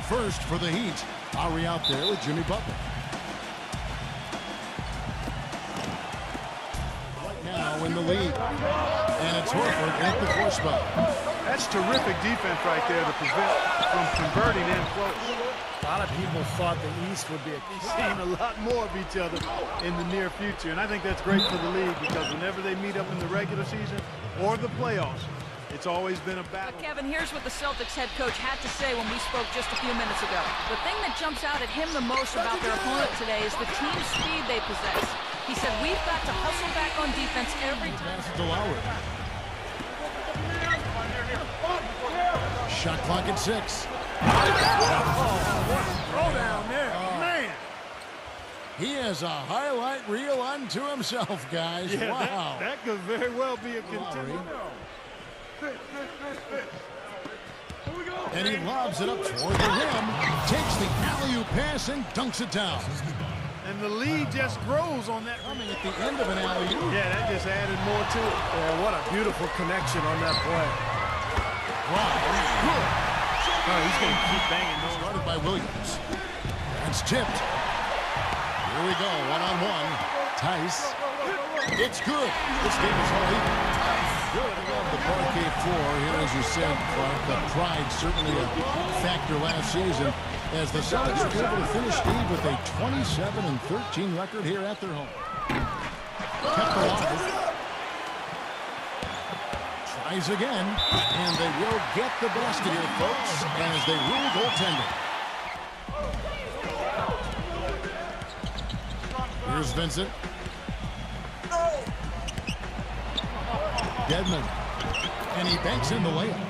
first for the Heat. Lowry out there with Jimmy Butler. Right now in the lead. And it's Horford at the 4 spot. That's terrific defense right there to prevent from converting in close. A lot of people thought the East would be seeing a lot more of each other in the near future, and I think that's great for the league because whenever they meet up in the regular season or the playoffs, it's always been a battle. Kevin, here's what the Celtics head coach had to say when we spoke just a few minutes ago. The thing that jumps out at him the most about their opponent today is the team speed they possess. He said, we've got to hustle back on defense every time. To Lowry. Shot clock at 6. Throw down there, man. He has a highlight reel unto himself, guys. Yeah, wow. That could very well be a contender. And he lobs it up toward the rim, takes the alley-oop pass and dunks it down. And the lead just grows on that. Coming at the end of an alley-oop. Yeah, that just added more to it. Yeah, what a beautiful connection on that play. Wow, good. Oh, he's going to keep banging those. Started by Williams. That's tipped. Here we go, one-on-one. Tice. It's good. This game is all even. Good. The parquet floor here, as you said, Clark. The pride certainly a factor last season as the Celtics were able to finish Steve with a 27-13 record here at their home. Kept alive. Tries again, and they will get the basket here, folks, as they rule goaltending. Here's Vincent. Dedmon. And he banks in the layup.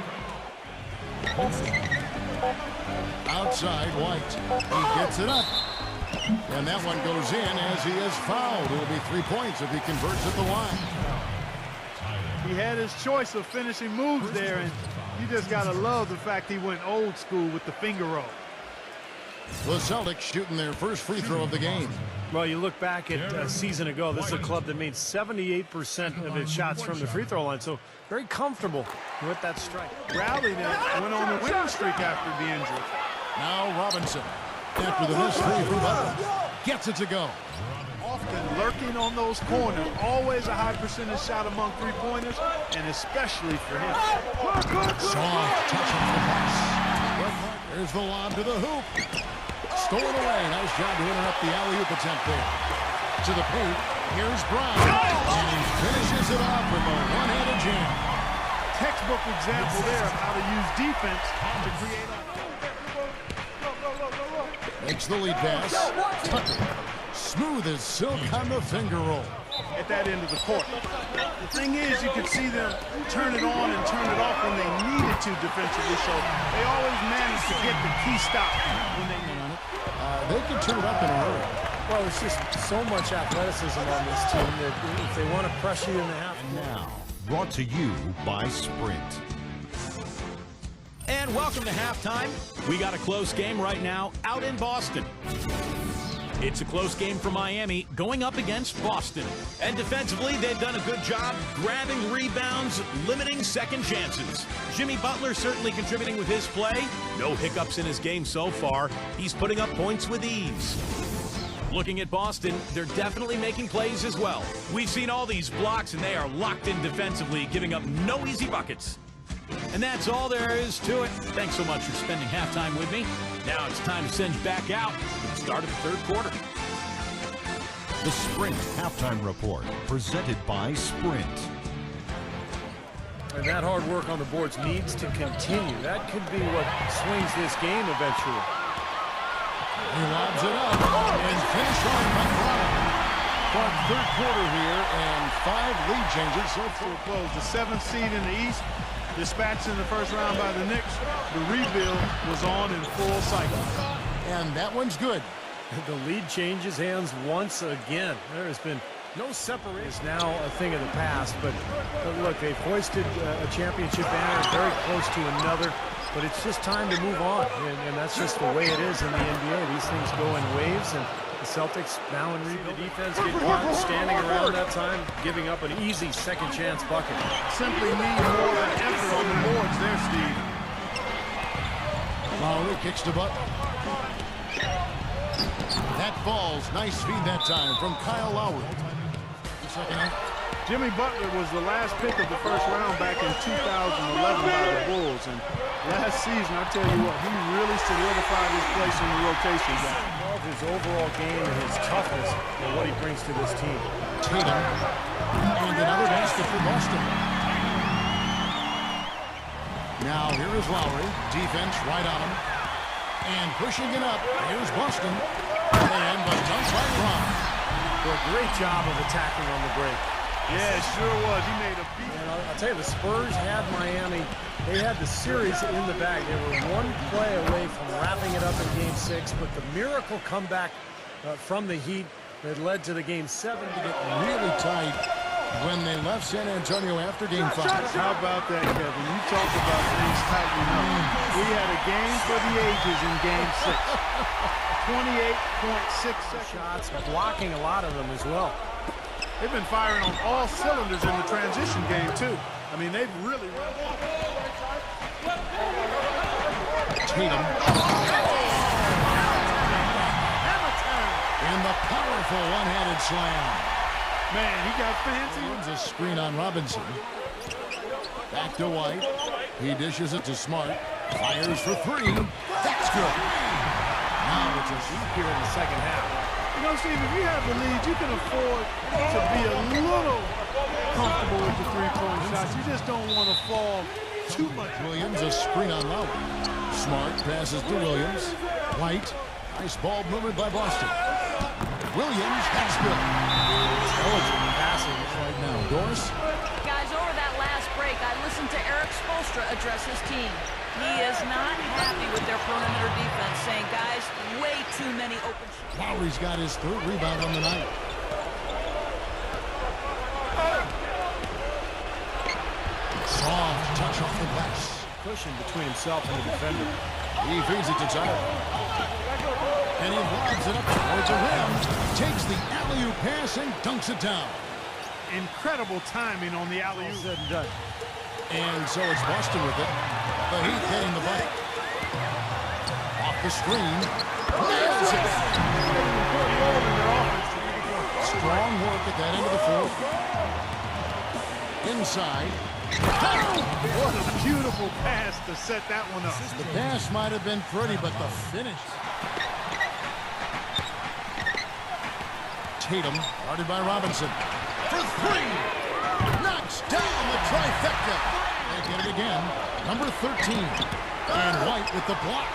Outside, White. He gets it up. And that one goes in as he is fouled. It'll be 3 points if he converts at the line. He had his choice of finishing moves there, and you just got to love the fact he went old school with the finger roll. The Celtics shooting their first free throw of the game. Well, you look back at a season ago, this is a club that made 78% of its shots from the free throw line, so very comfortable with that strike. Rowley that went on a winning streak after the injury. Now Robinson, after the missed three from Butler, gets it to go. Often lurking on those corners, always a high percentage shot among three-pointers, and especially for him. Soft touch of the pass. There's the lob to the hoop. Stolen away. Nice job to interrupt the alley-oop attempt there. To the paint. Here's Brown. And he finishes it off with a one-handed jam. Textbook example there of how to use defense to create. Makes the lead pass. Tucker. Smooth as silk on the finger roll. At that end of the court. The thing is, you could see them turn it on and turn it off when they needed to defensively, so they always managed to get the key stop when they needed it. They can turn it up in a hurry. Well, there's just so much athleticism on this team that if they want to pressure you in the half. And now, brought to you by Sprint. And welcome to halftime. We got a close game right now out in Boston. It's a close game for Miami going up against Boston. And defensively, they've done a good job grabbing rebounds, limiting second chances. Jimmy Butler certainly contributing with his play. No hiccups in his game so far. He's putting up points with ease. Looking at Boston, they're definitely making plays as well. We've seen all these blocks, and they are locked in defensively, giving up no easy buckets. And that's all there is to it. Thanks so much for spending halftime with me. Now it's time to send you back out for the start of the third quarter. The Sprint Halftime Report, presented by Sprint. And that hard work on the boards needs to continue. That could be what swings this game eventually. He lobs it up and finished on by Brown. But third quarter here and 5 lead changes so far. Close the 7th seed in the East. Dispatched in the first round by the Knicks. The rebuild was on in full cycle. And that one's good. The lead changes hands once again. There has been no separation. It's now a thing of the past, but look, they've hoisted a championship banner very close to another, but it's just time to move on, and that's just the way it is in the NBA. These things go in waves, and the Celtics now in rebuild. Defense get caught standing around that time, giving up an easy second chance bucket. Simply need more of an effort on the boards there, Steve. Lowry kicks to Butler. That falls. Nice feed that time from Kyle Lowry. Second half. Jimmy Butler was the last pick of the first round back in 2011 by the Bulls. And last season, I tell you what, he really solidified his place in the rotation. I love his overall game and his toughness and what he brings to this team. Tatum. And another basket for Boston. Now here is Lowry. Defense right on him. And pushing it up. Here's Boston. And the dunk by Ron. A great job of attacking on the break. Yeah, it sure was. He made a beat. And I'll tell you, the Spurs had Miami. They had the series in the bag. They were one play away from wrapping it up in Game 6, but the miracle comeback from the Heat that led to the Game 7 to get Really tight when they left San Antonio after Game 5. How about that, Kevin? You talk about things tightening up. We had a game for the ages in Game 6. 28.6 shots, blocking a lot of them as well. They've been firing on all cylinders in the transition game, too. I mean, they've really... Tatum. And the powerful one-handed slam. Man, he got fancy. Runs a screen on Robinson. Back to White. He dishes it to Smart. Fires for three. That's good. Now it's a shoot here in the second half. You know, Steve, if you have the lead, you can afford to be a little comfortable with the three-point shots. You just don't want to fall too much. Williams, a screen on Lowry. Smart passes to Williams. White, nice ball movement by Boston. Williams, that's good. Intelligent passing right now. Doris? Guys, over that last break, I listened to Eric Spoelstra address his team. He is not happy with their perimeter defense, saying, guys, way too many open shots. Lowry's got his third rebound on the night. Soft touch off the glass. Pushing between himself and the defender. He feeds it to Tyler. And he lobs it up towards the rim. Takes the alley-oop pass and dunks it down. Incredible timing on the alley-oop. Said and done. And so it's Boston with it. The Heat getting the bucket. Off the screen. Nails it. Strong work at that end of the floor. Inside. What a beautiful pass to set that one up. The pass might have been pretty, but the finish. Tatum, guarded by Robinson. For three. Knocks down the trifecta. They get it again. Number 13. And White with the block.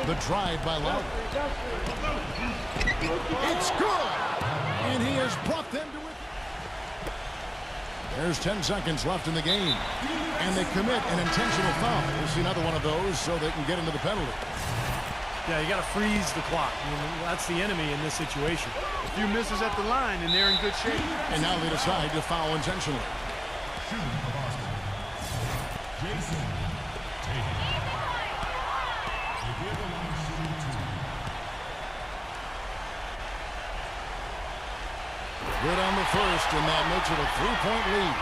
The drive by Lowry. It's good. And he has brought them to it. There's 10 seconds left in the game. And they commit an intentional foul. We'll see another one of those so they can get into the penalty. Yeah, you got to freeze the clock. I mean, that's the enemy in this situation. A few misses at the line, and they're in good shape. And now they decide to foul intentionally. Good on the first, and that makes it a three-point lead.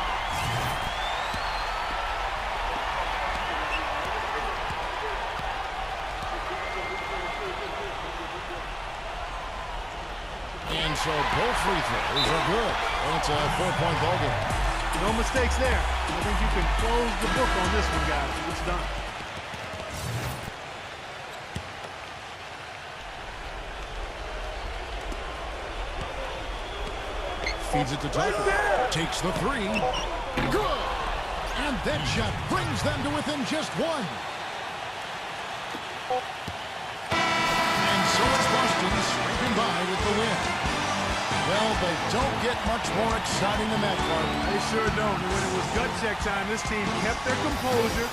And so both free throws are good. And it's a 4-point ball game. No mistakes there. I think you can close the book on this one, guys. It's done. Feeds it to Tucker. Takes the three. Good. And that shot brings them to within just one. And so it's Boston scraping by with the win. Well, they don't get much more exciting than that, Clark. They sure don't. And when it was gut check time, this team kept their composure.